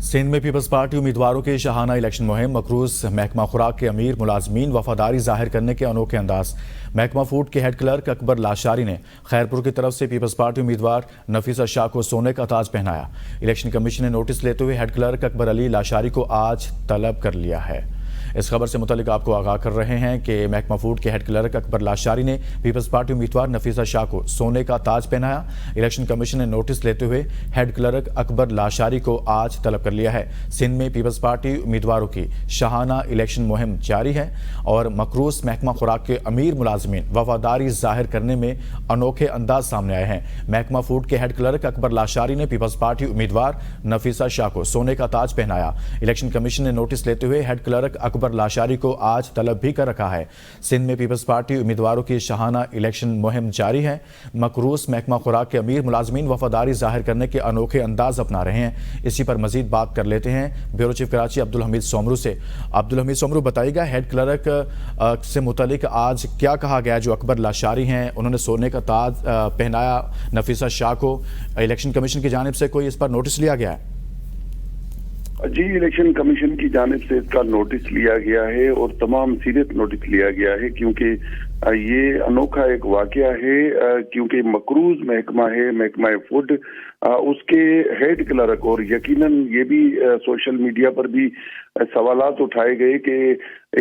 सिंध में peoples party उम्मीदवारों की शाहाना इलेक्शन मुहिम मकरूज महकमा खुराक के अमीर मुलाजमीन वफादारी जाहिर करने के अनोखे अंदाज। महकमा फूड के हेड क्लर्क अकबर लाशारी ने खैरपुर की तरफ से पीपल्स पार्टी उम्मीदवार नफीसा शाह को सोने का ताज पहनाया। इलेक्शन कमीशन ने नोटिस लेते हुए हेड क्लर्क अकबर अली लाशारी को आज तलब कर लिया है। इस खबर से मुतालिक आपको आगाह कर रहे हैं कि महकमा फूड के हेड क्लर्क अकबर लाशारी ने पीपल्स पार्टी उम्मीदवार नफीसा शाह को सोने का ताज पहनाया। इलेक्शन कमीशन ने नोटिस लेते हुए हेड क्लर्क अकबर लाशारी को आज तलब कर लिया है। सिंध में पीपल्स पार्टी उम्मीदवारों की शाहाना इलेक्शन मुहिम जारी है और मकरूस महकमा खुराक के अमीर मुलाजमीन वफादारी जाहिर करने में अनोखे अंदाज सामने आए हैं। महकमा फूड के हेड क्लर्क अकबर लाशारी ने पीपल्स पार्टी उम्मीदवार नफीसा शाह को सोने का ताज पहनाया। इलेक्शन कमीशन ने नोटिस लेते हुए हेड क्लर्क अकबर लाशारी को आज तलब भी कर रखा है। सिंध में पीपल्स पार्टी उम्मीदवारों की शाहाना इलेक्शन मुहिम जारी है। मकरूस महकमा खुराक के अमीर मुलाजमीन वफादारी जाहिर करने के अनोखे अंदाज अपना रहे हैं। इसी पर मजीद बात कर लेते हैं ब्यूरो चीफ कराची अब्दुल हमीद सोमरू से। अब्दुल हमीद सोमरू, बताइएगा हेड क्लर्क से मुतालिक आज क्या कहा गया? जो अकबर लाशारी हैं उन्होंने सोने का ताज पहनाया नफीसा शाह को, इलेक्शन कमीशन की जानिब से कोई इस पर नोटिस लिया गया है? जी, इलेक्शन कमीशन की जानिब से इसका नोटिस लिया गया है और तमाम सीरियस नोटिस लिया गया है, क्योंकि ये अनोखा एक वाकया है। क्योंकि मकरूज महकमा है, महकमा फूड, उसके हेड क्लर्क, और यकीनन ये भी सोशल मीडिया पर भी सवालात उठाए गए कि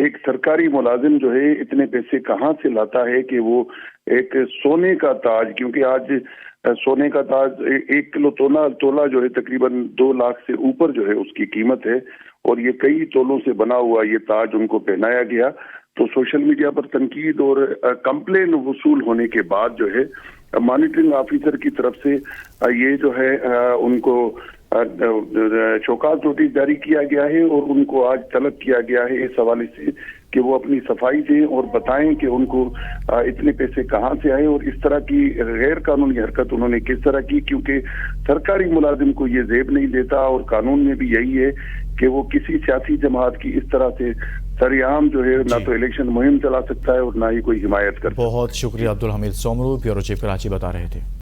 एक सरकारी मुलाजिम जो है इतने पैसे कहाँ से लाता है कि वो एक सोने का ताज, क्योंकि आज सोने का ताज 1 किलो तोला जो है तकरीबन 2 लाख से ऊपर जो है उसकी कीमत है, और ये कई तोलों से बना हुआ ये ताज उनको पहनाया गया। तो सोशल मीडिया पर तनकीद और कंप्लेन वसूल होने के बाद जो है मॉनिटरिंग ऑफिसर की तरफ से ये जो है उनको शोकाज नोटिस जारी किया गया है और उनको आज तलब किया गया है इस हवाले से कि वो अपनी सफाई दें और बताएं कि उनको इतने पैसे कहाँ से आए और इस तरह की गैर कानूनी हरकत उन्होंने किस तरह की, क्योंकि सरकारी मुलाजिम को ये जेब नहीं देता और कानून में भी यही है कि वो किसी सियासी जमात की इस तरह से सरेआम जो है ना तो इलेक्शन मुहिम चला सकता है और ना ही कोई हिमायत कर सकता है। बहुत शुक्रिया अब्दुल हमीद सोमरू, ब्यूरो चीफ कराची बता रहे थे।